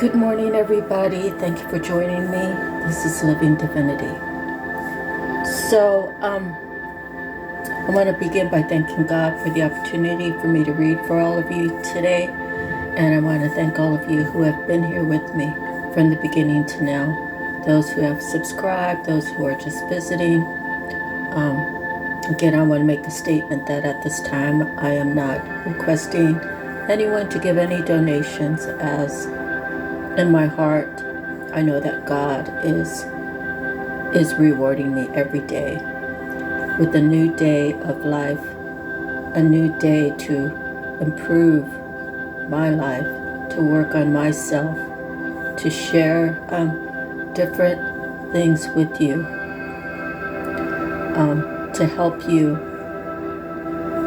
Good morning, everybody. Thank you for joining me. This is Living Divinity. I want to begin by thanking God for the opportunity for me to read for all of you today. And I want to thank all of you who have been here with me from the beginning to now. Those who have subscribed, those who are just visiting. Again, I want to make the statement that at this time, I am not requesting anyone to give any donations, as in my heart, I know that God is rewarding me every day with a new day of life, a new day to improve my life, to work on myself, to share different things with you, to help you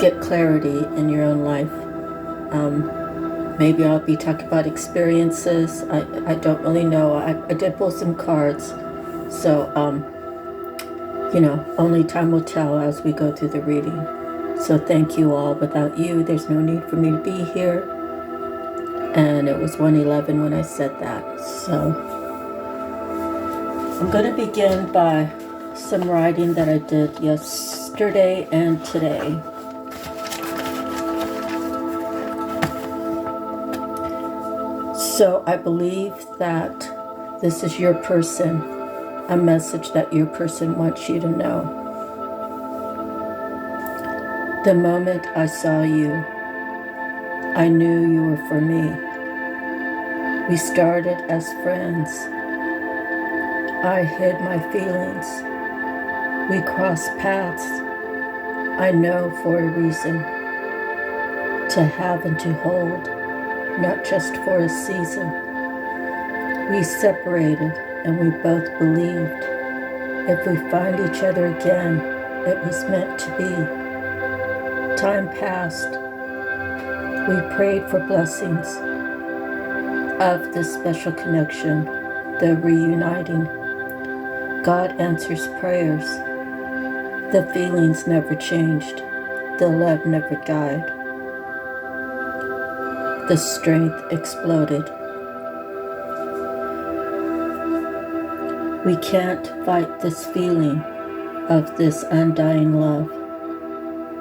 get clarity in your own life. Maybe I'll be talking about experiences. I don't really know. I did pull some cards. So, only time will tell as we go through the reading. So thank you all. Without you, there's no need for me to be here. And it was 1:11 when I said that. So I'm going to begin by some writing that I did yesterday and today. So I believe that this is your person, a message that your person wants you to know. The moment I saw you, I knew you were for me. We started as friends. I hid my feelings. We crossed paths, I know for a reason, to have and to hold. Not just for a season. We separated and we both believed if we find each other again, it was meant to be. Time passed. We prayed for blessings of this special connection, the reuniting. God answers prayers. The feelings never changed. The love never died. The strength exploded. We can't fight this feeling of this undying love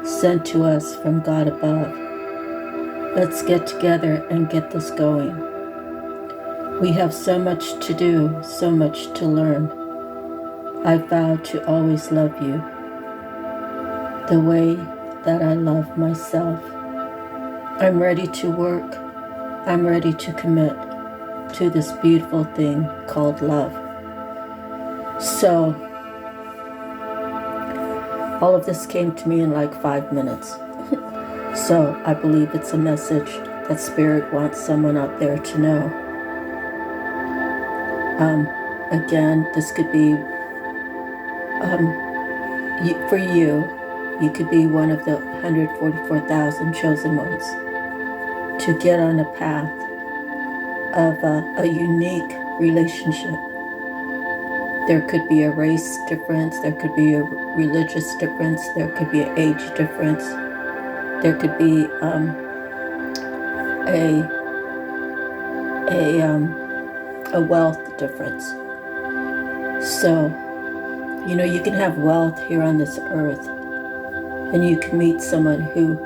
sent to us from God above. Let's get together and get this going. We have so much to do, so much to learn. I vow to always love you the way that I love myself. I'm ready to work. I'm ready to commit to this beautiful thing called love. So, all of this came to me in like 5 minutes. So, I believe it's a message that Spirit wants someone out there to know. Again, this could be, for you, you could be one of the 144,000 chosen ones to get on a path of a unique relationship. There could be a race difference, there could be a religious difference, there could be an age difference, there could be a wealth difference. So, you can have wealth here on this earth, and you can meet someone who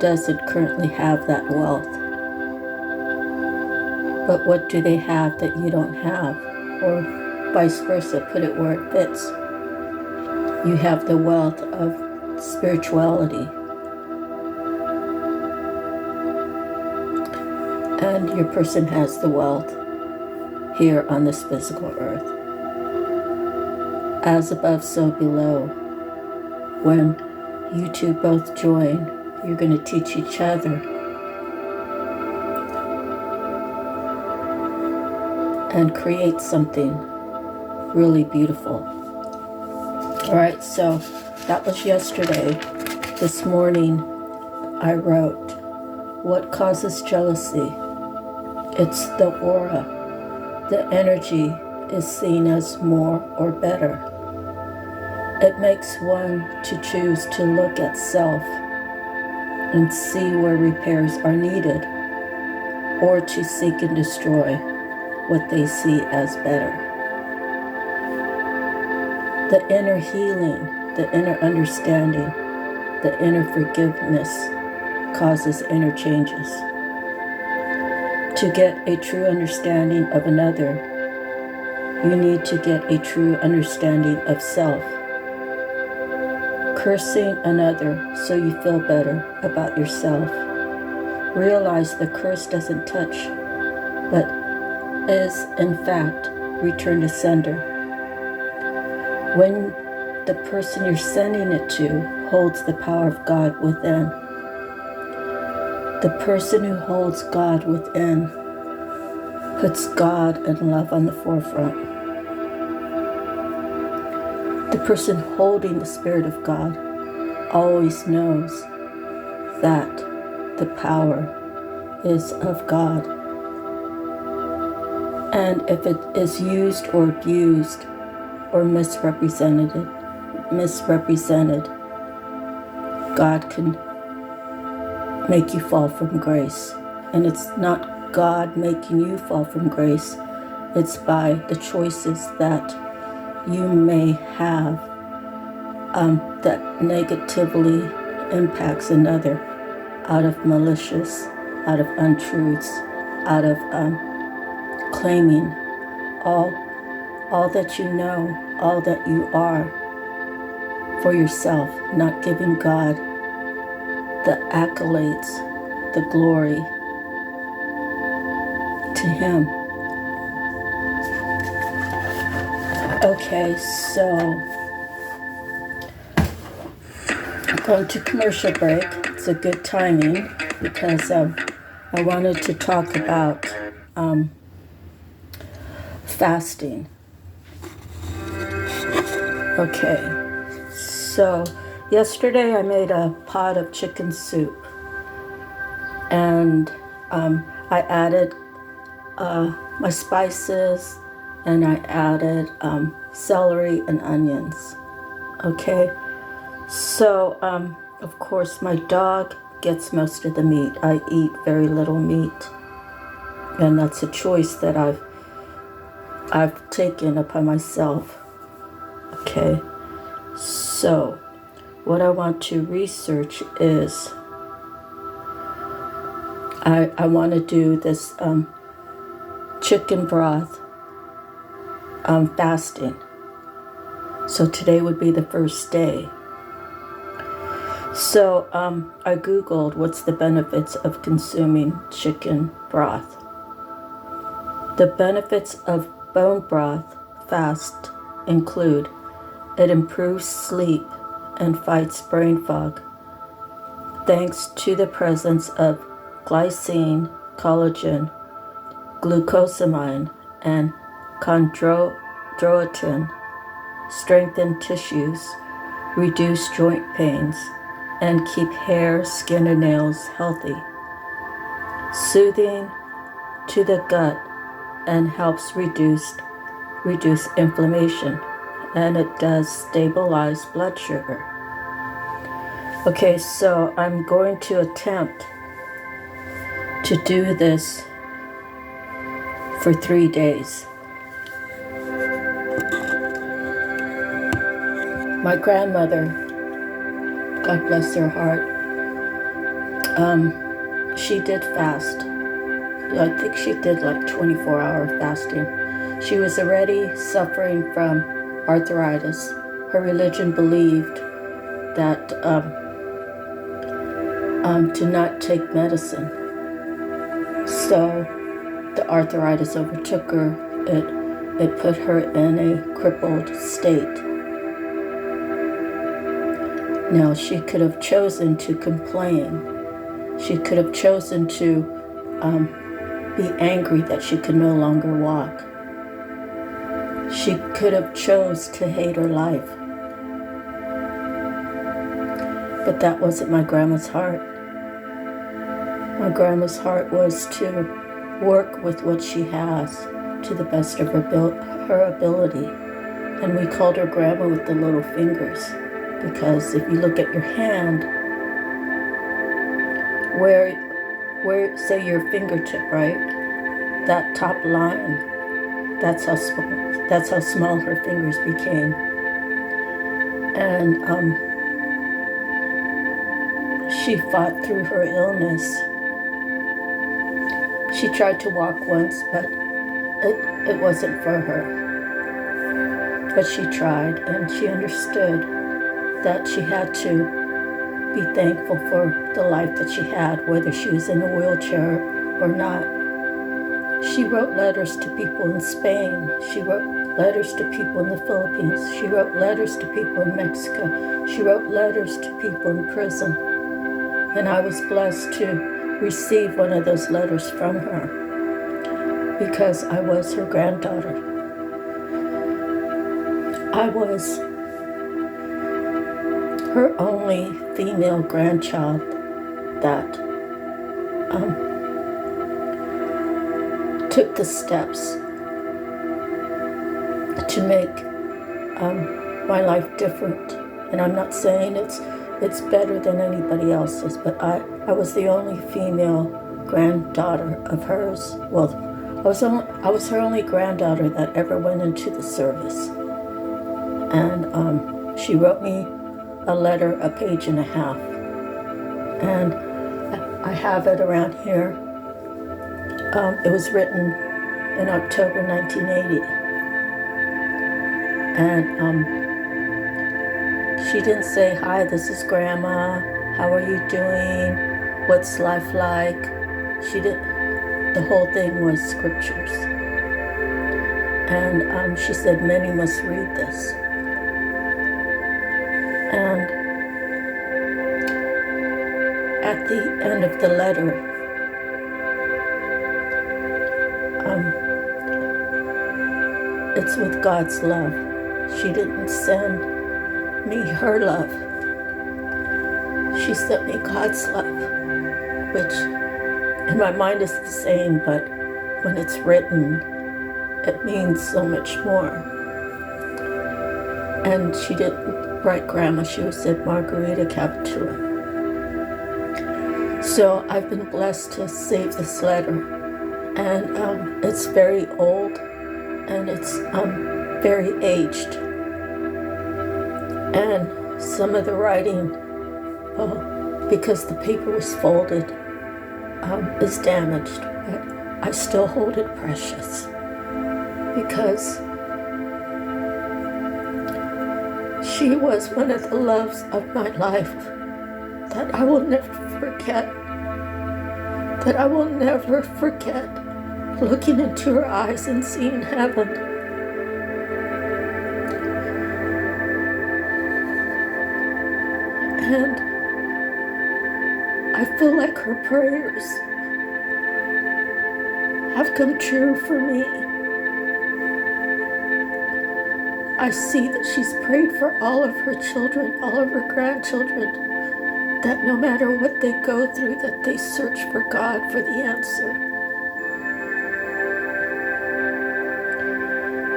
doesn't currently have that wealth. But what do they have that you don't have? Or vice versa, put it where it fits. You have the wealth of spirituality. And your person has the wealth here on this physical earth. As above, so below. When you two both join, you're going to teach each other. And create something really beautiful. All right, so that was yesterday. This morning, I wrote, what causes jealousy? It's the aura. The energy is seen as more or better. It makes one to choose to look at self and see where repairs are needed, or to seek and destroy what they see as better. The inner healing, the inner understanding, the inner forgiveness causes inner changes. To get a true understanding of another, you need to get a true understanding of self. Cursing another so you feel better about yourself. Realize the curse doesn't touch, but is in fact returned to sender. When the person you're sending it to holds the power of God within, the person who holds God within puts God and love on the forefront. The person holding the Spirit of God always knows that the power is of God. And if it is used or abused or misrepresented, God can make you fall from grace. And it's not God making you fall from grace. It's by the choices that you may have that negatively impacts another out of malicious, out of untruths, out of claiming all that you know, all that you are for yourself, not giving God the accolades, the glory to Him. Okay, so I'm going to commercial break. It's a good timing because I wanted to talk about fasting. Okay, so yesterday I made a pot of chicken soup, and I added my spices, and I added celery and onions. Okay, so of course my dog gets most of the meat. I eat very little meat, and that's a choice that I've taken upon myself. Okay, so what I want to research is I want to do this chicken broth fasting. So today would be the first day. So I Googled what's the benefits of consuming chicken broth. The benefits of bone broth fast include it improves sleep and fights brain fog, thanks to the presence of glycine, collagen, glucosamine, and chondroitin, strengthen tissues, reduce joint pains, and keep hair, skin, and nails healthy. Soothing to the gut and helps reduce inflammation, and it does stabilize blood sugar. Okay, so I'm going to attempt to do this for 3 days. My grandmother, God bless her heart, she did fast. I think she did like 24-hour fasting. She was already suffering from arthritis. Her religion believed that to not take medicine. So the arthritis overtook her. It put her in a crippled state. Now, she could have chosen to complain. She could have chosen to be angry that she could no longer walk. She could have chose to hate her life. But that wasn't my grandma's heart. My grandma's heart was to work with what she has to the best of her ability. And we called her grandma with the little fingers, because if you look at your hand, where say your fingertip, right? That top line That's how small her fingers became. And she fought through her illness. She tried to walk once, but it wasn't for her. But she tried, and she understood that she had to be thankful for the life that she had, whether she was in a wheelchair or not. She wrote letters to people in Spain. She wrote letters to people in the Philippines. She wrote letters to people in Mexico. She wrote letters to people in prison. And I was blessed to receive one of those letters from her because I was her granddaughter. I was her only female grandchild that took the steps to make my life different. And I'm not saying it's better than anybody else's, but I was the only female granddaughter of hers. Well, I was her only granddaughter that ever went into the service. And she wrote me a letter, a page and a half. And I have it around here. It was written in October 1980. And she didn't say, "Hi, this is Grandma. How are you doing? What's life like?" She didn't. The whole thing was scriptures. And she said, "Many must read this." And at the end of the letter, it's with God's love. She didn't send me her love. She sent me God's love, which in my mind is the same, but when it's written, it means so much more. And she didn't write Grandma, she said Margarita Captua. So I've been blessed to save this letter, and it's very old, and it's very aged. And some of the writing, because the paper was folded, is damaged, but I still hold it precious because she was one of the loves of my life that I will never forget, that I will never forget looking into her eyes and seeing heaven. And I feel like her prayers have come true for me. I see that she's prayed for all of her children, all of her grandchildren, that no matter what they go through, that they search for God for the answer.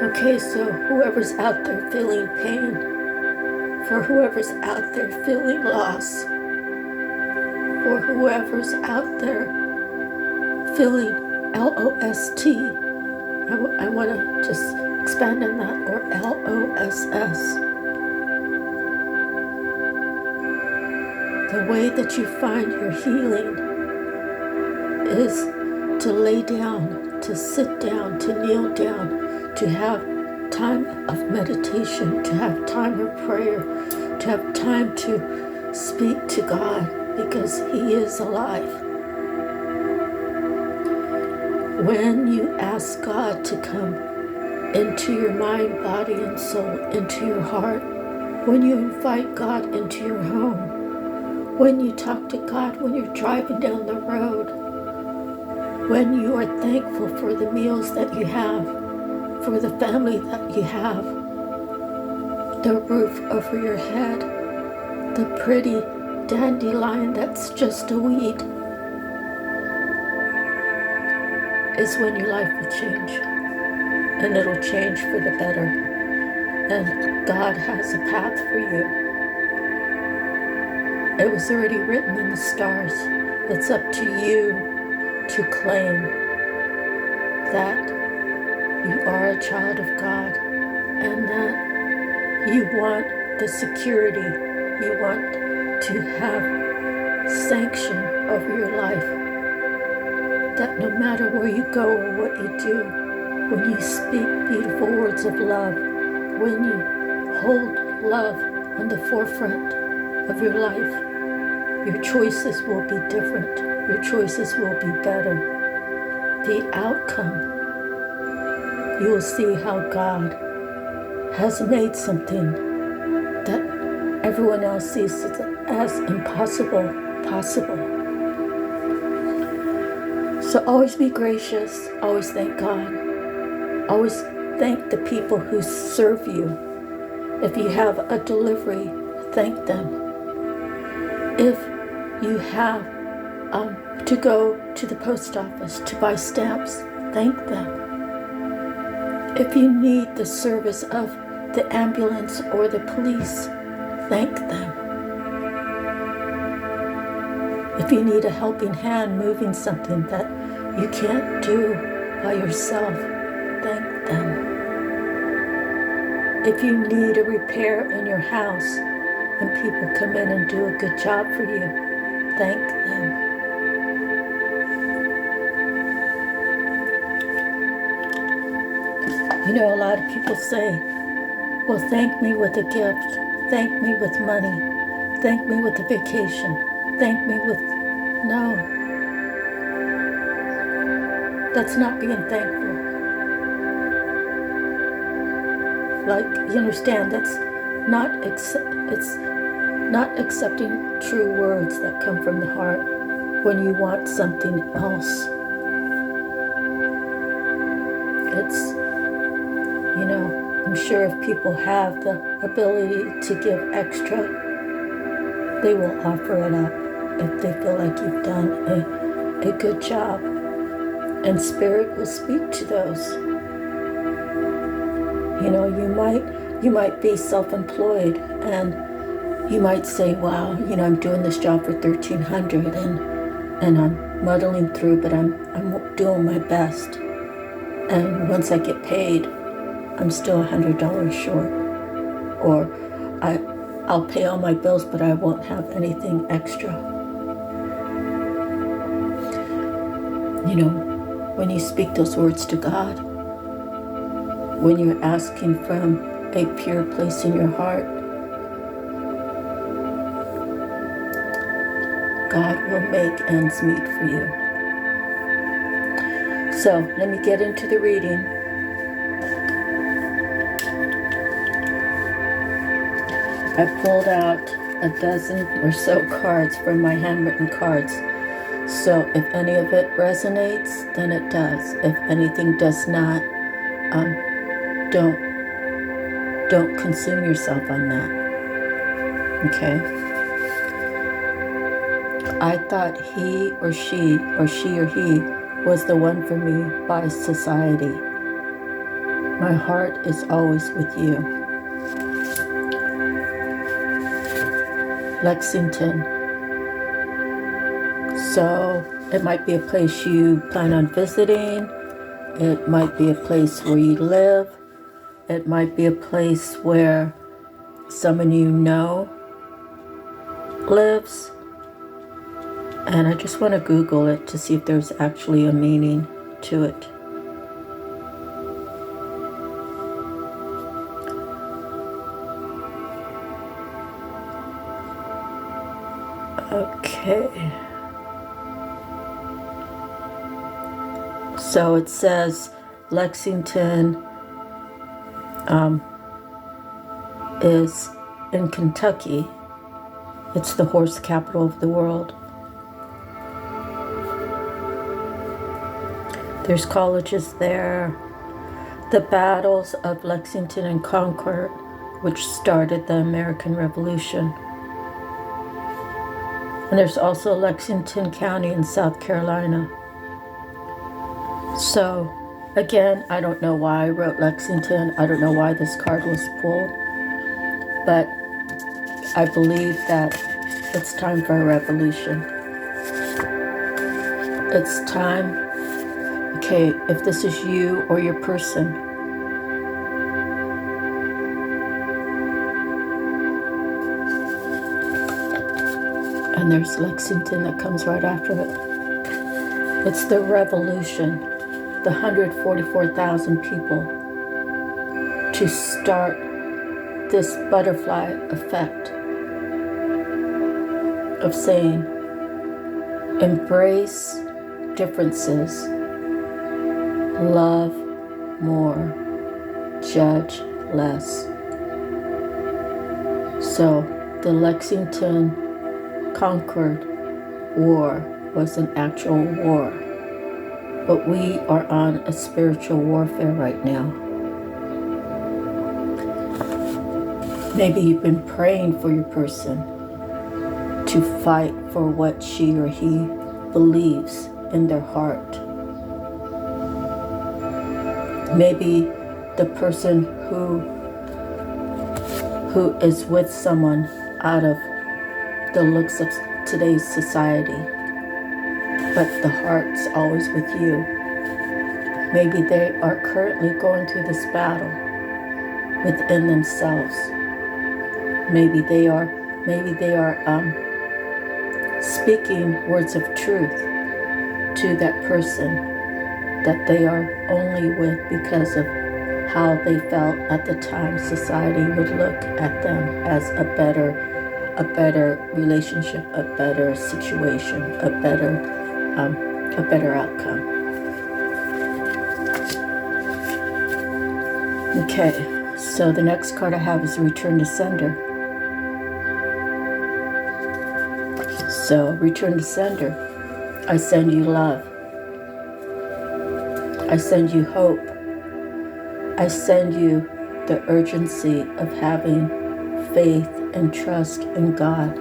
Okay, so whoever's out there feeling pain, for whoever's out there feeling loss, for whoever's out there feeling LOST, I want to just expand on that, or LOSS. The way that you find your healing is to lay down, to sit down, to kneel down, to have time of meditation, to have time of prayer, to have time to speak to God, because He is alive. When you ask God to come into your mind, body, and soul, into your heart, when you invite God into your home, when you talk to God when you're driving down the road, when you are thankful for the meals that you have, for the family that you have, the roof over your head, the pretty dandelion that's just a weed, is when your life will change. And it'll change for the better. And God has a path for you. It was already written in the stars. It's up to you to claim that you are a child of God and that you want the security, you want to have sanction over your life, that no matter where you go or what you do, when you speak beautiful words of love, when you hold love on the forefront of your life, your choices will be different. Your choices will be better. The outcome, you will see how God has made something that everyone else sees as impossible possible. So always be gracious. Always thank God. Always thank the people who serve you. If you have a delivery, thank them. If you have to go to the post office to buy stamps, thank them. If you need the service of the ambulance or the police, thank them. If you need a helping hand moving something that you can't do by yourself, thank them. If you need a repair in your house and people come in and do a good job for you, thank them. You know, a lot of people say, well, thank me with a gift, thank me with money, thank me with a vacation, thank me with... No, that's not being thankful. Like, you understand, that's not it's not accepting true words that come from the heart when you want something else. It's, you know, I'm sure if people have the ability to give extra, they will offer it up if they feel like you've done a good job. And Spirit will speak to those. You know, you might be self-employed and you might say, wow, you know, I'm doing this job for $1,300 and I'm muddling through, but I'm doing my best. And once I get paid, I'm still $100 short. Or I'll pay all my bills, but I won't have anything extra. You know, when you speak those words to God, when you're asking from a pure place in your heart, God will make ends meet for you. So let me get into the reading. I pulled out a dozen or so cards from my handwritten cards. So if any of it resonates, then it does. If anything does not, don't consume yourself on that. Okay? I thought he or she or he was the one for me by society. My heart is always with you. Lexington. So it might be a place you plan on visiting. It might be a place where you live. It might be a place where someone you know lives. And I just want to Google it to see if there's actually a meaning to it. Okay. So it says Lexington is in Kentucky. It's the horse capital of the world. There's colleges there. The battles of Lexington and Concord, which started the American Revolution. And there's also Lexington County in South Carolina. So, again, I don't know why I wrote Lexington. I don't know why this card was pulled. But I believe that it's time for a revolution. It's time. Okay, if this is you or your person, and there's Lexington that comes right after it. It's the revolution, the 144,000 people to start this butterfly effect of saying, embrace differences, love more, judge less. So the Lexington Concord War was an actual war, but we are on a spiritual warfare right now. Maybe you've been praying for your person to fight for what she or he believes in their heart. Maybe the person who is with someone out of the looks of today's society, but the heart's always with you. Maybe they are currently going through this battle within themselves. Maybe they are speaking words of truth to that person that they are only with because of how they felt at the time society would look at them as a better relationship, a better situation, a better outcome. Okay, so the next card I have is Return to Sender. So, Return to Sender. I send you love. I send you hope. I send you the urgency of having faith and trust in God.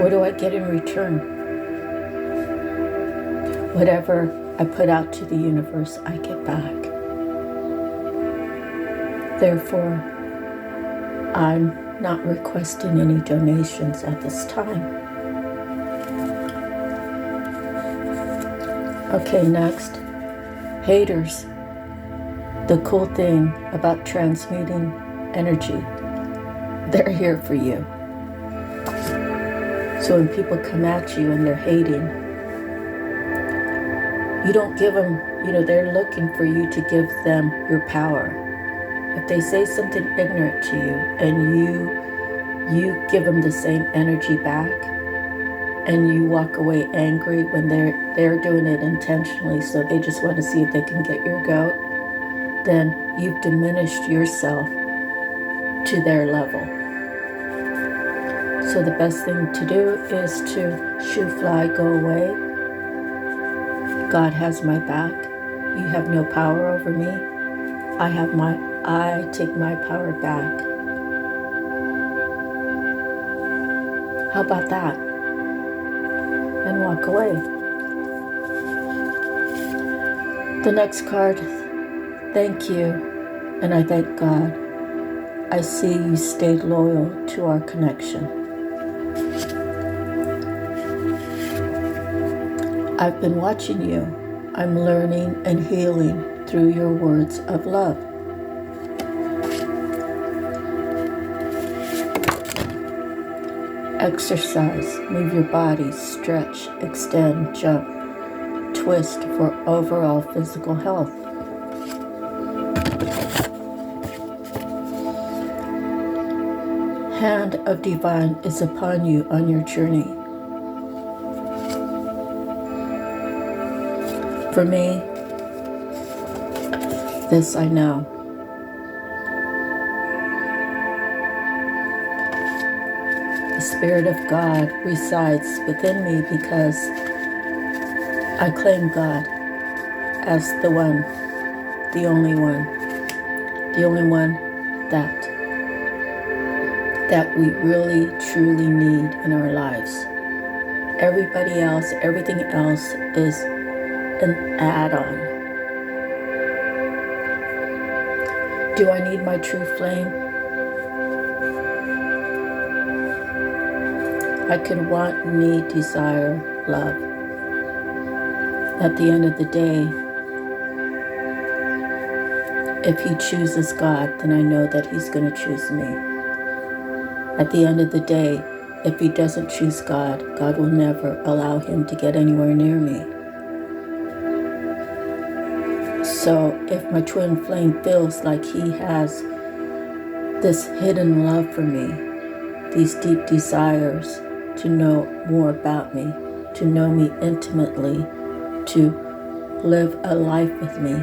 What do I get in return? Whatever I put out to the universe, I get back. Therefore, I'm not requesting any donations at this time. Okay, next. Haters. The cool thing about transmuting energy, they're here for you. So when people come at you and they're hating, you don't give them, they're looking for you to give them your power. If they say something ignorant to you and you give them the same energy back, and you walk away angry when they're doing it intentionally, so they just want to see if they can get your goat, then you've diminished yourself to their level. So the best thing to do is to shoo fly, go away. God has my back. You have no power over me. I take my power back. How about that? And walk away. The next card, thank you, and I thank God. I see you stayed loyal to our connection. I've been watching you. I'm learning and healing through your words of love. Exercise, move your body, stretch, extend, jump, twist for overall physical health. Hand of divine is upon you on your journey. For me, this I know. The Spirit of God resides within me because I claim God as the one, the only one that we really truly need in our lives. Everybody else, everything else is an add-on. Do I need my true flame? I could want, need, desire, love. At the end of the day, if he chooses God, then I know that he's going to choose me. At the end of the day, if he doesn't choose God, God will never allow him to get anywhere near me. So if my twin flame feels like he has this hidden love for me, these deep desires to know more about me, to know me intimately, to live a life with me,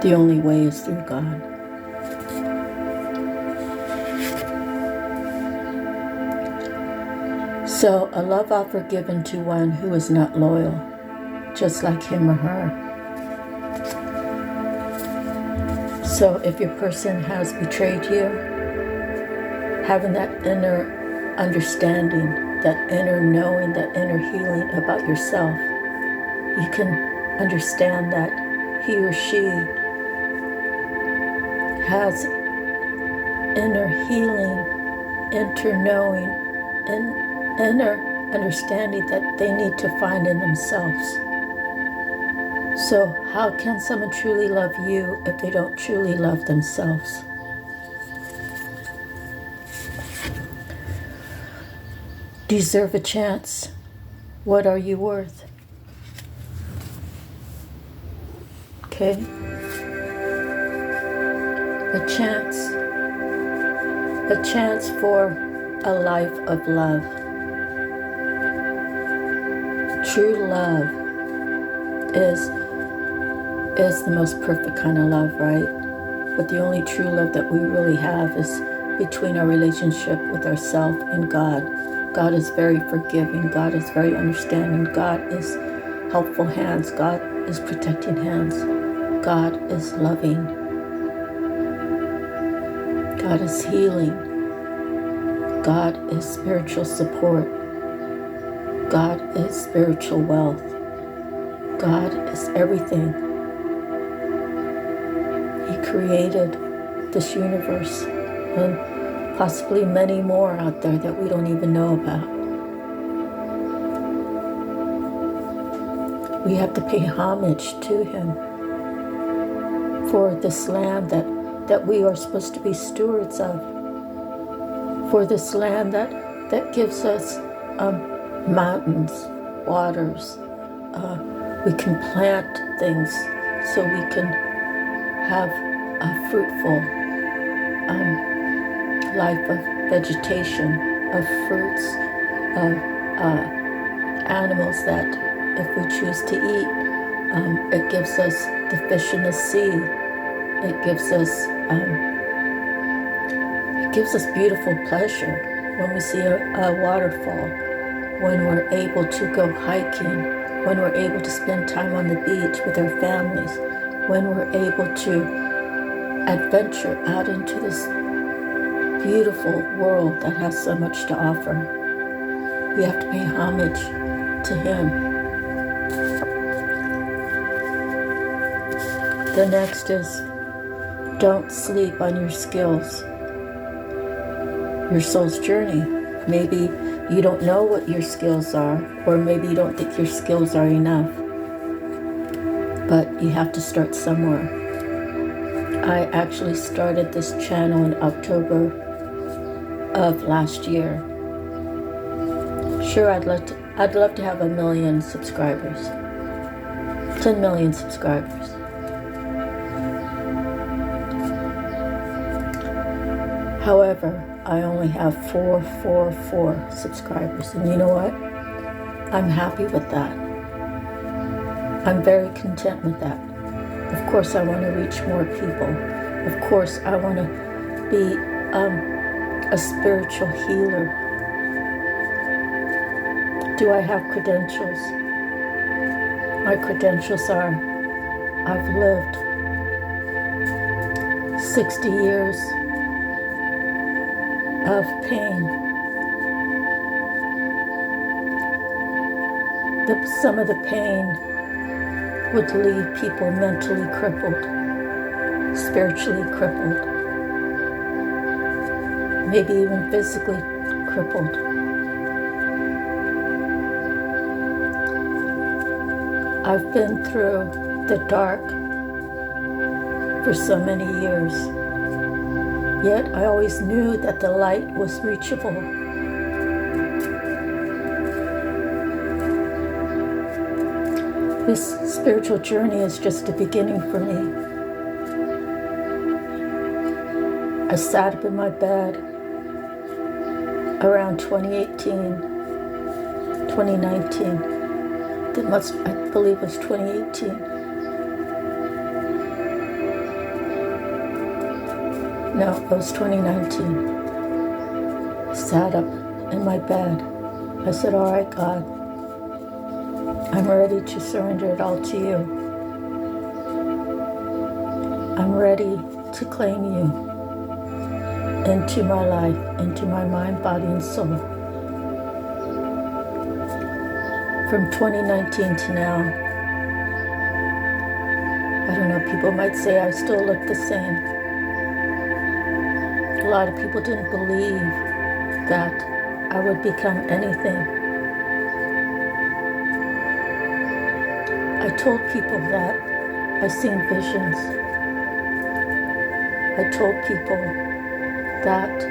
the only way is through God. So a love offer given to one who is not loyal, just like him or her. So if your person has betrayed you, having that inner understanding, that inner knowing, that inner healing about yourself, you can understand that he or she has inner healing, inner knowing, and inner understanding that they need to find in themselves. So how can someone truly love you if they don't truly love themselves? Deserve a chance. What are you worth? Okay? A chance. A chance for a life of love. True love is the most perfect kind of love, right? But the only true love that we really have is between our relationship with ourselves and God. God is very forgiving. God is very understanding. God is helpful hands. God is protecting hands. God is loving. God is healing. God is spiritual support. God is spiritual wealth. God is everything. He created this universe and possibly many more out there that we don't even know about. We have to pay homage to him for this land that we are supposed to be stewards of, for this land that gives us mountains, waters. We can plant things so we can have a fruitful life of vegetation, of fruits, of animals that if we choose to eat, it gives us the fish in the sea. It gives us beautiful pleasure when we see a waterfall, when we're able to go hiking, when we're able to spend time on the beach with our families, when we're able to adventure out into this beautiful world that has so much to offer. We have to pay homage to him. The next is, don't sleep on your skills, your soul's journey. Maybe you don't know what your skills are, or maybe you don't think your skills are enough. But you have to start somewhere. I actually started this channel in October of last year. Sure, I'd love to have 1 million subscribers. 10 million subscribers. However, I only have 444 subscribers. And you know what? I'm happy with that. I'm very content with that. Of course, I want to reach more people. Of course, I want to be a spiritual healer. Do I have credentials? My credentials are, I've lived 60 years of pain. Some of the pain would leave people mentally crippled, spiritually crippled, maybe even physically crippled. I've been through the dark for so many years, yet I always knew that the light was reachable. This spiritual journey is just a beginning for me. I sat up in my bed around 2018, 2019. I believe it was 2018. No, it was 2019. Sat up in my bed. I said, all right, God, I'm ready to surrender it all to you. I'm ready to claim you into my life, into my mind, body, and soul. From 2019 to now, I don't know, people might say I still look the same. A lot of people didn't believe that I would become anything. I told people that I seen visions. I told people that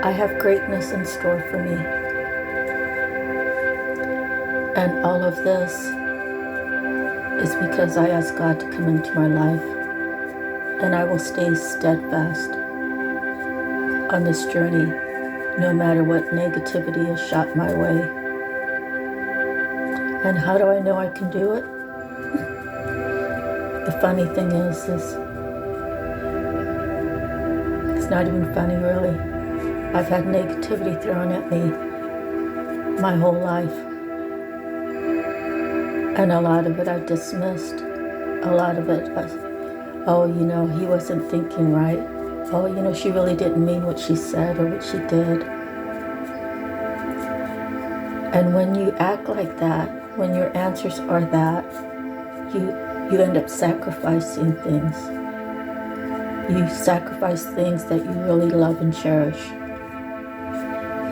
I have greatness in store for me. And all of this is because I asked God to come into my life, and I will stay steadfast on this journey, no matter what negativity is shot my way. And how do I know I can do it? The funny thing is it's not even funny, really. I've had negativity thrown at me my whole life. And a lot of it I dismissed. A lot of it was, oh, he wasn't thinking right. Oh, she really didn't mean what she said or what she did. And when you act like that, when your answers are that, you end up sacrificing things. You sacrifice things that you really love and cherish.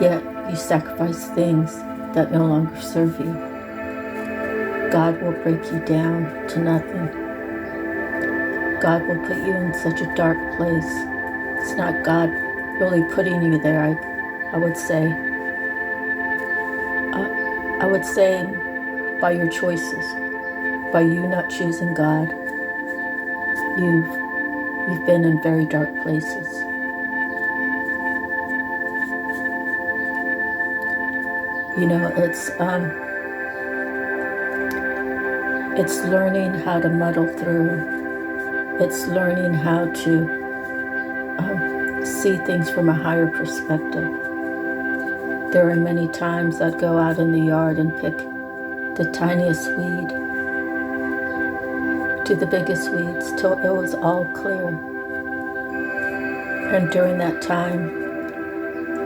Yet you sacrifice things that no longer serve you. God will break you down to nothing. God will put you in such a dark place. It's not God really putting you there, I would say. I would say by your choices, by you not choosing God, you've been in very dark places. It's learning how to muddle through. It's learning how to see things from a higher perspective. There are many times I'd go out in the yard and pick the tiniest weed to the biggest weeds till it was all clear. And during that time,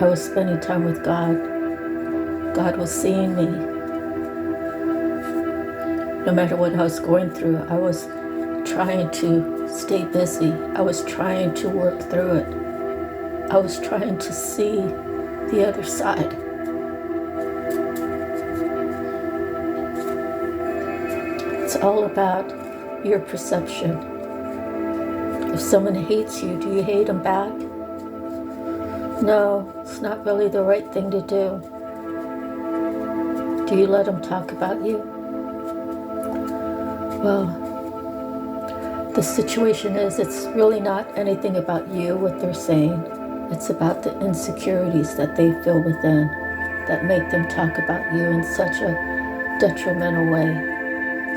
I was spending time with God. God was seeing me. No matter what I was going through, I was trying to stay busy. I was trying to work through it. I was trying to see the other side. It's all about your perception. If someone hates you, do you hate them back? No, it's not really the right thing to do. Do you let them talk about you? Well, the situation is, it's really not anything about you, what they're saying. It's about the insecurities that they feel within that make them talk about you in such a detrimental way,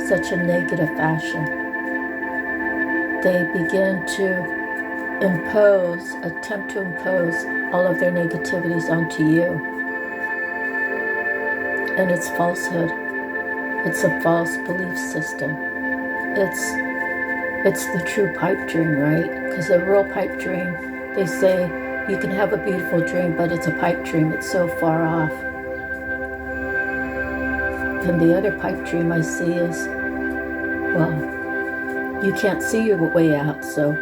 such a negative fashion. They begin to attempt to impose all of their negativities onto you. And it's falsehood. It's a false belief system. It's the true pipe dream, right? Because a real pipe dream, they say you can have a beautiful dream, but it's a pipe dream. It's so far off. And the other pipe dream I see is, well, you can't see your way out, so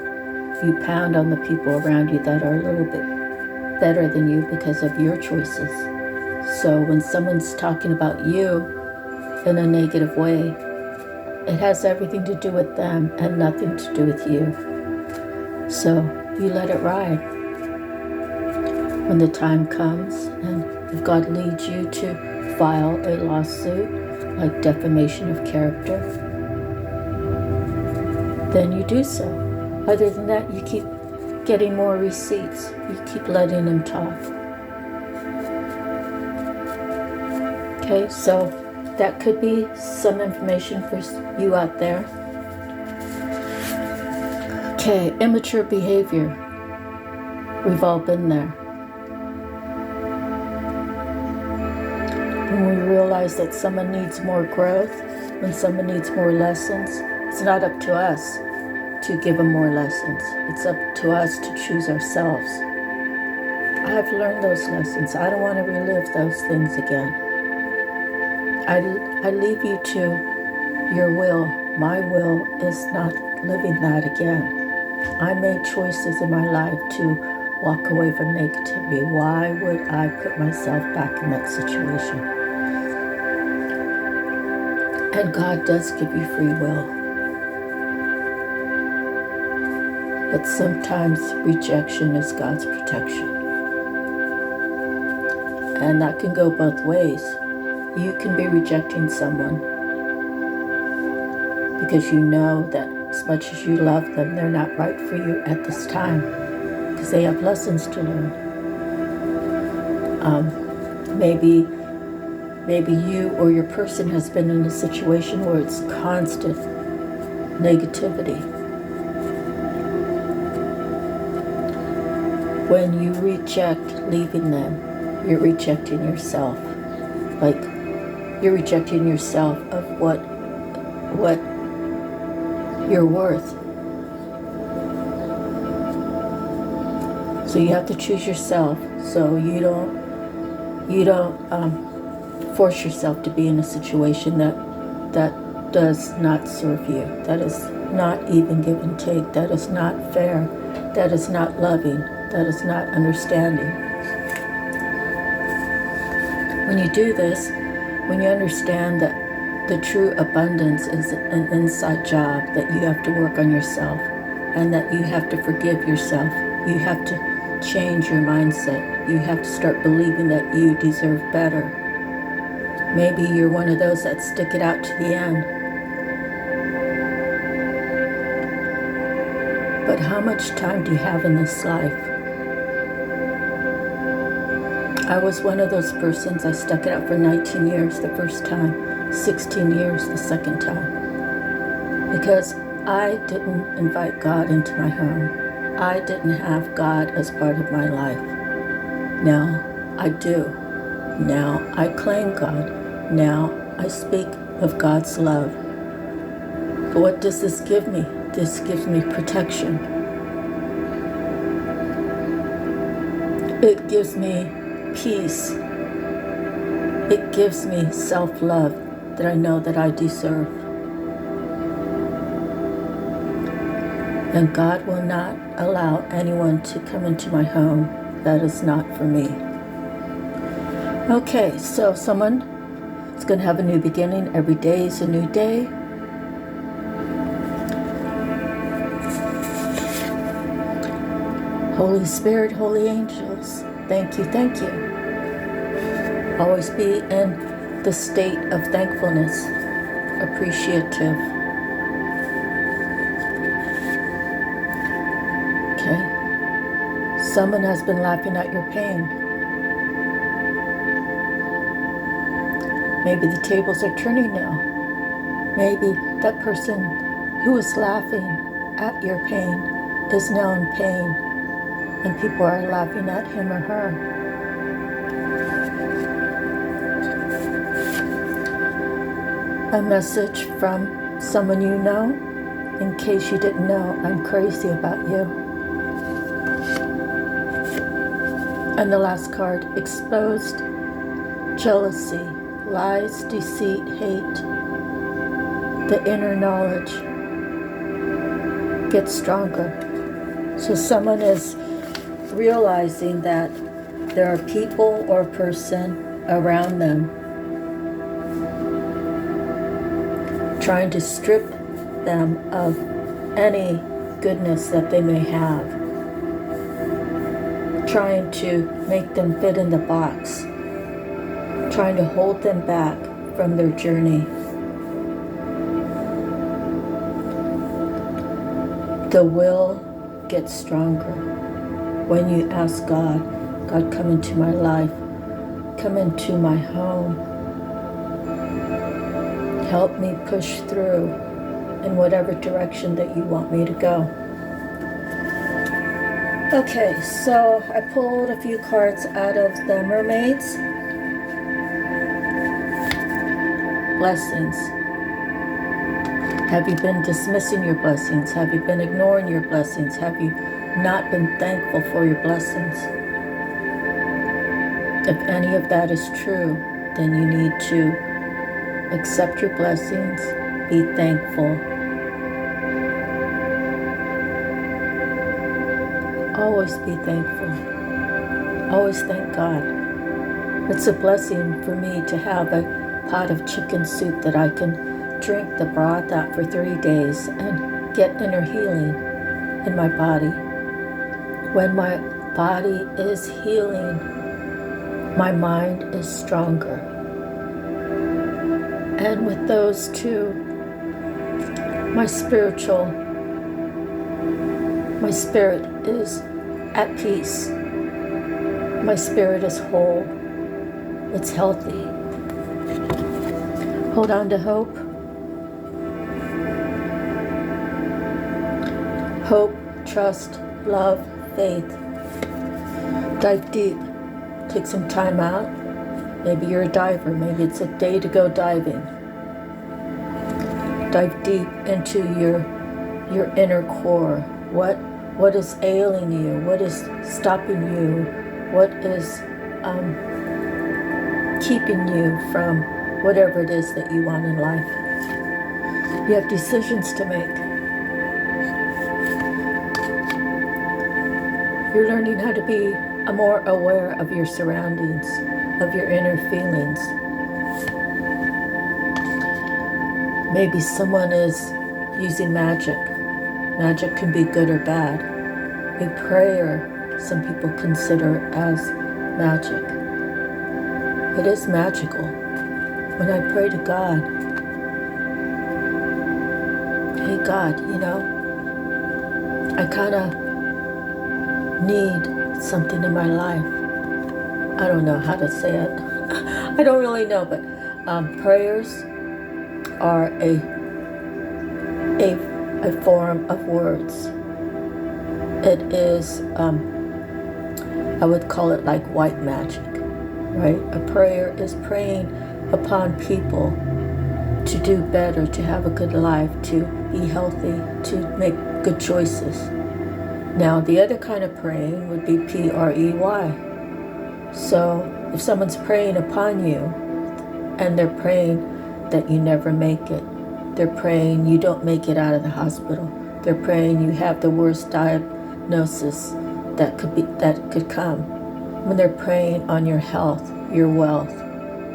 you pound on the people around you that are a little bit better than you because of your choices. So when someone's talking about you, in a negative way. It has everything to do with them and nothing to do with you. So you let it ride. When the time comes, and if God leads you to file a lawsuit like defamation of character, then you do so. Other than that, you keep getting more receipts. You keep letting them talk. Okay, so that could be some information for you out there. Okay, immature behavior. We've all been there. When we realize that someone needs more growth, when someone needs more lessons, it's not up to us to give them more lessons. It's up to us to choose ourselves. I've learned those lessons. I don't want to relive those things again. I leave you to your will. My will is not living that again. I made choices in my life to walk away from negativity. Why would I put myself back in that situation? And God does give you free will. But sometimes rejection is God's protection. And that can go both ways. You can be rejecting someone because you know that as much as you love them, they're not right for you at this time because they have lessons to learn. Maybe you or your person has been in a situation where it's constant negativity. When you reject leaving them, you're rejecting yourself. Like, you're rejecting yourself of what you're worth. So you have to choose yourself. So you don't force yourself to be in a situation that does not serve you. That is not even give and take. That is not fair. That is not loving. That is not understanding. When you do this, when you understand that the true abundance is an inside job, that you have to work on yourself and that you have to forgive yourself, you have to change your mindset, you have to start believing that you deserve better. Maybe you're one of those that stick it out to the end. But how much time do you have in this life? I was one of those persons. I stuck it out for 19 years the first time, 16 years the second time. Because I didn't invite God into my home. I didn't have God as part of my life. Now I do. Now I claim God. Now I speak of God's love. But what does this give me? This gives me protection. It gives me peace. It gives me self-love that I know that I deserve. And God will not allow anyone to come into my home that is not for me. Okay, so someone is going to have a new beginning. Every day is a new day. Holy Spirit, holy angels, thank you, thank you. Always be in the state of thankfulness, appreciative. Okay. Someone has been laughing at your pain. Maybe the tables are turning now. Maybe that person who was laughing at your pain is now in pain, and people are laughing at him or her. A message from someone you know. In case you didn't know, I'm crazy about you. And the last card, exposed jealousy, lies, deceit, hate. The inner knowledge gets stronger. So someone is realizing that there are people or person around them trying to strip them of any goodness that they may have, trying to make them fit in the box, trying to hold them back from their journey. The will gets stronger when you ask God, God, come into my life, come into my home, help me push through in whatever direction that you want me to go. Okay, so I pulled a few cards out of the mermaids. Blessings. Have you been dismissing your blessings? Have you been ignoring your blessings? Have you not been thankful for your blessings? If any of that is true, then you need to accept your blessings, be thankful. Always be thankful. Always thank God. It's a blessing for me to have a pot of chicken soup that I can drink the broth out for 3 days and get inner healing in my body. When my body is healing, my mind is stronger. And with those two, my spirit is at peace. My spirit is whole. It's healthy. Hold on to hope. Hope, trust, love, faith. Dive deep. Take some time out. Maybe you're a diver. Maybe it's a day to go diving. Dive deep into your inner core. What is ailing you? What is stopping you? What is keeping you from whatever it is that you want in life? You have decisions to make. You're learning how to be more aware of your surroundings, of your inner feelings. Maybe someone is using magic. Magic can be good or bad. A prayer, some people consider as magic. It is magical. When I pray to God, hey God, I kind of need something in my life. I don't know how to say it. I don't really know, but prayers are a form of words. It is, I would call it like white magic, right? A prayer is praying upon people to do better, to have a good life, to be healthy, to make good choices. Now, the other kind of praying would be P-R-E-Y. So if someone's praying upon you and they're praying that you never make it, they're praying you don't make it out of the hospital, they're praying you have the worst diagnosis that could come, when they're praying on your health, your wealth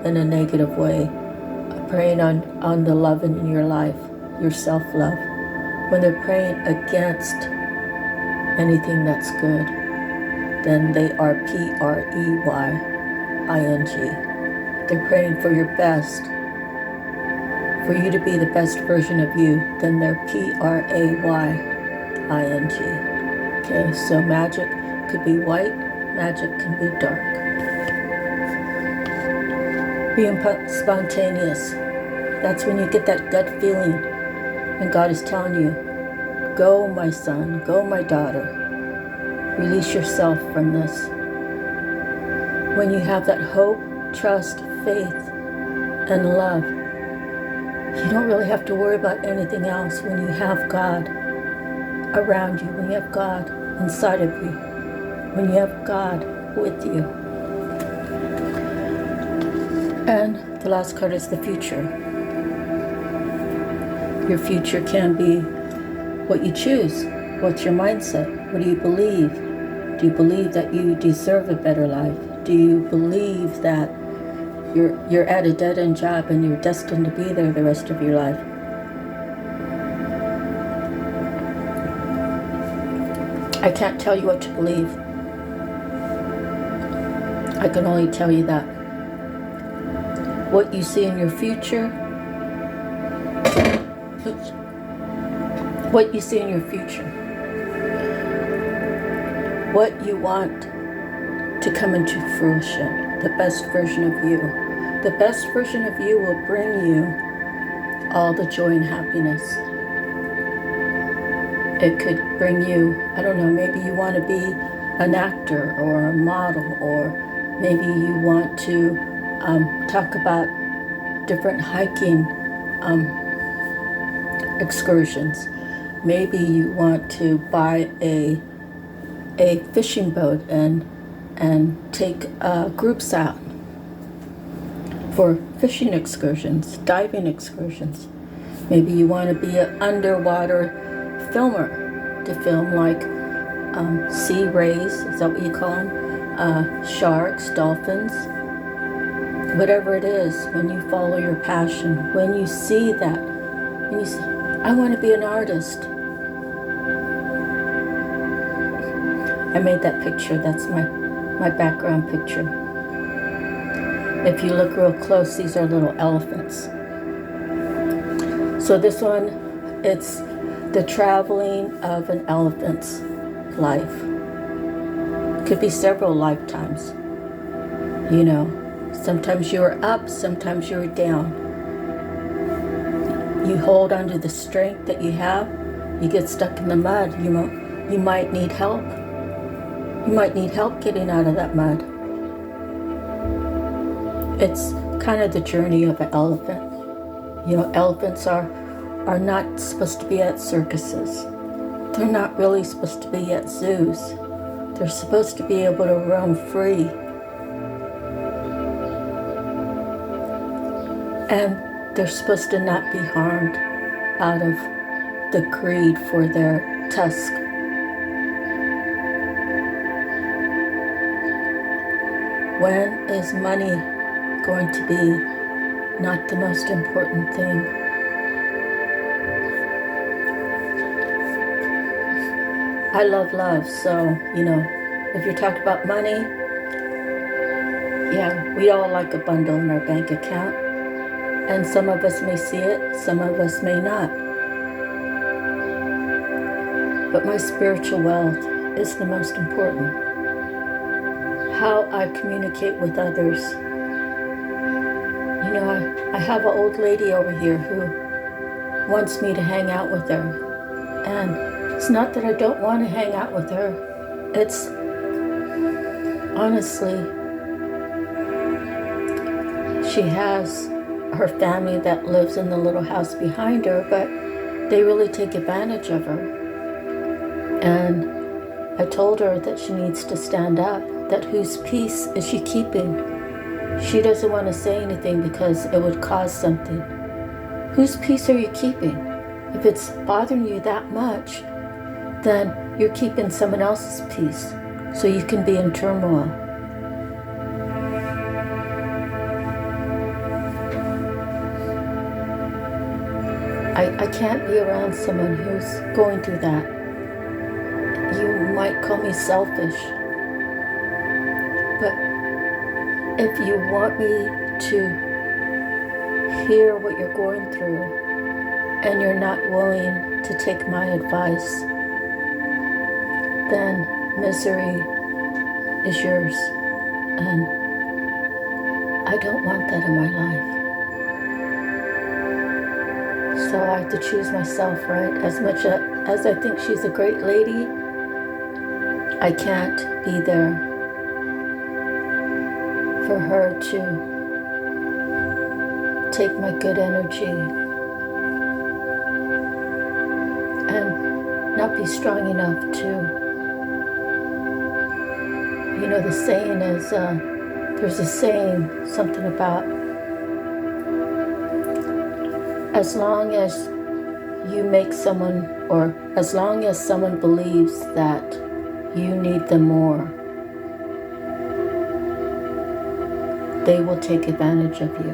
in a negative way, praying on the love in your life, your self-love, when they're praying against anything that's good, then they are P-R-E-Y-I-N-G. They're praying for your best, for you to be the best version of you, then they're P-R-A-Y-I-N-G. Okay, so magic could be white, magic can be dark. Being spontaneous, that's when you get that gut feeling and God is telling you, go my son, go my daughter, release yourself from this. When you have that hope, trust, faith, and love, you don't really have to worry about anything else when you have God around you, when you have God inside of you, when you have God with you. And the last card is the future. Your future can be what you choose. What's your mindset? What do you believe? Do you believe that you deserve a better life? Do you believe that you're at a dead-end job and you're destined to be there the rest of your life? I can't tell you what to believe. I can only tell you that what you see in your future, what you see in your future, what you want to come into fruition, the best version of you. The best version of you will bring you all the joy and happiness. It could bring you, I don't know, maybe you want to be an actor or a model, or maybe you want to talk about different hiking excursions. Maybe you want to buy a fishing boat and take groups out for fishing excursions, diving excursions. Maybe you want to be an underwater filmer to film like sea rays, is that what you call them? Sharks, dolphins, whatever it is. When you follow your passion, when you see that, when you say, I want to be an artist. I made that picture. That's my background picture. If you look real close, these are little elephants. So this one, it's the traveling of an elephant's life. Could be several lifetimes. You know, sometimes you're up, sometimes you're down. You hold onto the strength that you have. You get stuck in the mud. You might need help. You might need help getting out of that mud. It's kind of the journey of an elephant. You know, elephants are not supposed to be at circuses. They're not really supposed to be at zoos. They're supposed to be able to roam free. And they're supposed to not be harmed out of the greed for their tusk. When is money going to be not the most important thing? I love love, so, you know, if you're talking about money, yeah, we all like a bundle in our bank account. And some of us may see it, some of us may not. But my spiritual wealth is the most important. How I communicate with others. You know, I have an old lady over here who wants me to hang out with her. And it's not that I don't want to hang out with her. It's honestly, she has her family that lives in the little house behind her, but they really take advantage of her. And I told her that she needs to stand up, that whose peace is she keeping? She doesn't want to say anything because it would cause something. Whose peace are you keeping? If it's bothering you that much, then you're keeping someone else's peace so you can be in turmoil. I can't be around someone who's going through that. You might call me selfish, but if you want me to hear what you're going through and you're not willing to take my advice, then misery is yours, and I don't want that in my life. So I have to choose myself, right? As much as I think she's a great lady, I can't be there for her to take my good energy and not be strong enough to, you know, the saying is, there's a saying, something about, as long as you make someone, or as long as someone believes that you need them more, they will take advantage of you.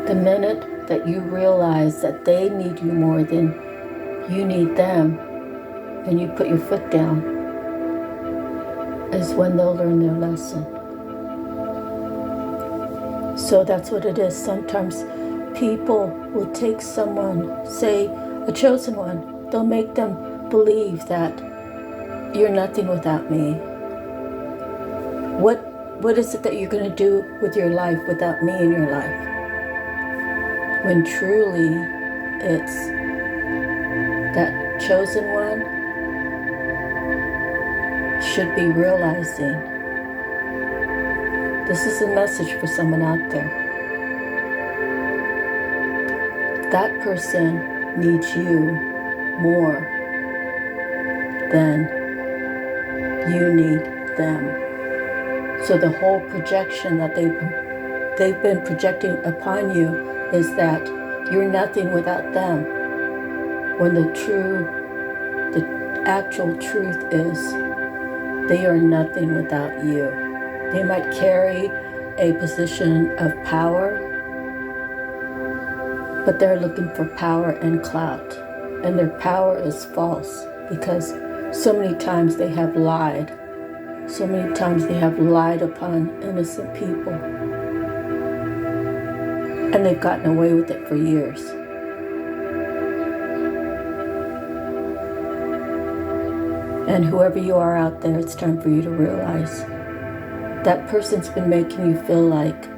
The minute that you realize that they need you more than you need them, and you put your foot down is when they'll learn their lesson. So that's what it is. Sometimes people will take someone, say a chosen one, they'll make them believe that you're nothing without me. What is it that you're going to do with your life without me in your life? When truly it's that chosen one should be realizing this is a message for someone out there. That person needs you more than you need them. So the whole projection that they've been projecting upon you is that you're nothing without them. When the actual truth is they are nothing without you. They might carry a position of power, but they're looking for power and clout. And their power is false because so many times they have lied. So many times they have lied upon innocent people. And they've gotten away with it for years. And whoever you are out there, it's time for you to realize that person's been making you feel like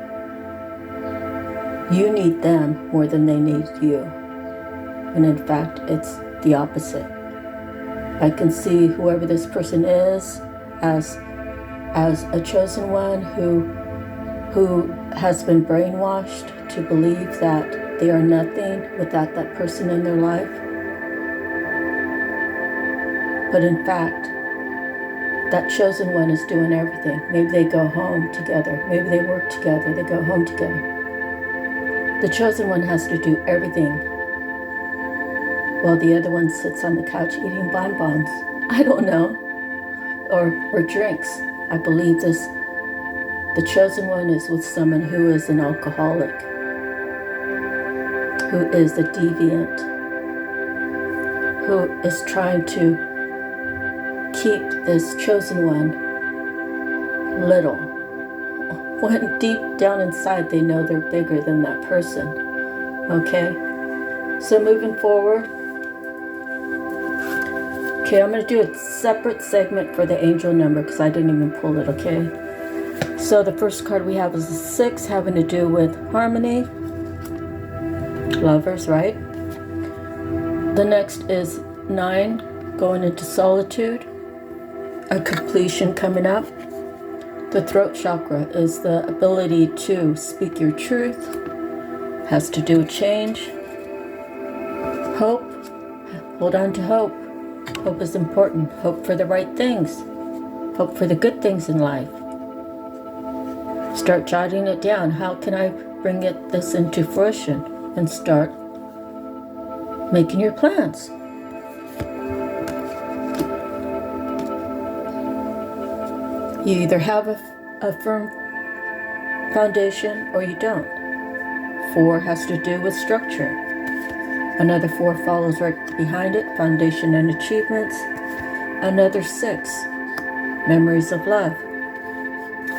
you need them more than they need you. And in fact, it's the opposite. I can see whoever this person is as a chosen one who has been brainwashed to believe that they are nothing without that person in their life. But in fact, that chosen one is doing everything. Maybe they go home together. Maybe they work together. They go home together. The chosen one has to do everything while the other one sits on the couch eating bonbons. I don't know. Or drinks. I believe this. The chosen one is with someone who is an alcoholic, who is a deviant, who is trying to keep this chosen one little, when deep down inside they know they're bigger than that person. Okay? So moving forward. Okay, I'm going to do a separate segment for the angel number because I didn't even pull it, okay? So the first card we have is the 6, having to do with harmony. Lovers, right? The next is 9, going into solitude. A completion coming up. The throat chakra is the ability to speak your truth. Has to do with change. Hope. Hold on to hope. Hope is important. Hope for the right things. Hope for the good things in life. Start jotting it down. How can I bring this into fruition? And start making your plans. You either have a firm foundation or you don't. 4 has to do with structure. Another 4 follows right behind it, foundation and achievements. Another 6, memories of love.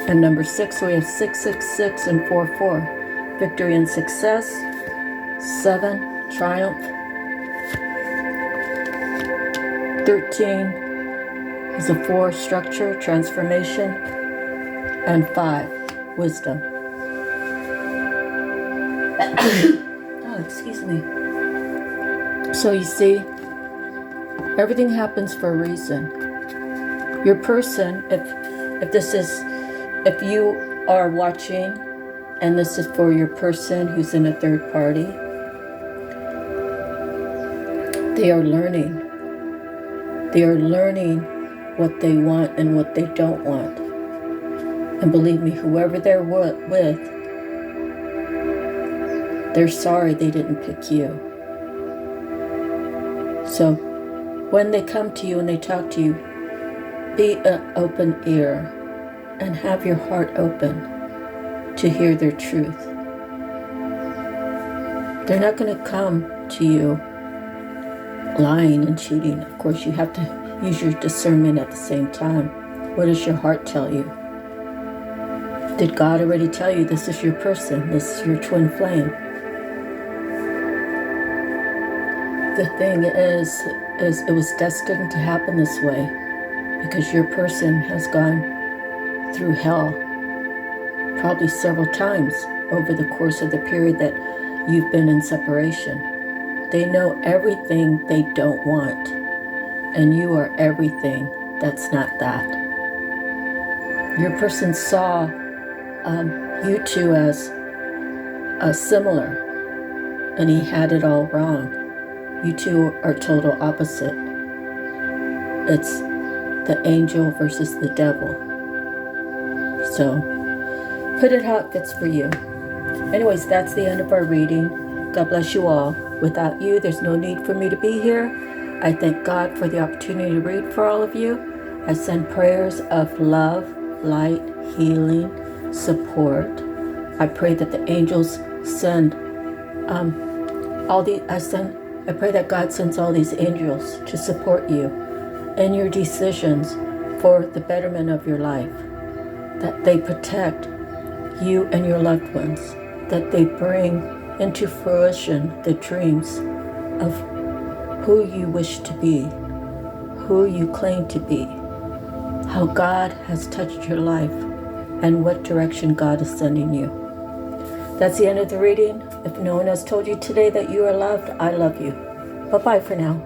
And number 6, we have 666 and 44, victory and success. 7, triumph. 13 is a 4, structure, transformation. And 5, wisdom. Oh, excuse me. So you see, everything happens for a reason. Your person, if you are watching, and this is for your person who's in a third party, they are learning. They are learning what they want and what they don't want. And believe me, whoever they're with, they're sorry they didn't pick you. So when they come to you and they talk to you, be an open ear and have your heart open to hear their truth. They're not going to come to you lying and cheating. Of course, you have to use your discernment at the same time. What does your heart tell you? Did God already tell you this is your person, this is your twin flame? The thing is it was destined to happen this way because your person has gone through hell probably several times over the course of the period that you've been in separation. They know everything they don't want, and you are everything that's not that. Your person saw you two as similar, and he had it all wrong. You two are total opposite. It's the angel versus the devil. So, put it how it fits for you. Anyways, that's the end of our reading. God bless you all. Without you, there's no need for me to be here. I thank God for the opportunity to read for all of you. I send prayers of love, light, healing, support. I pray that the angels send I pray that God sends all these angels to support you in your decisions for the betterment of your life, that they protect you and your loved ones, that they bring into fruition the dreams of who you wish to be, who you claim to be, how God has touched your life, and what direction God is sending you. That's the end of the reading. If no one has told you today that you are loved, I love you. Bye-bye for now.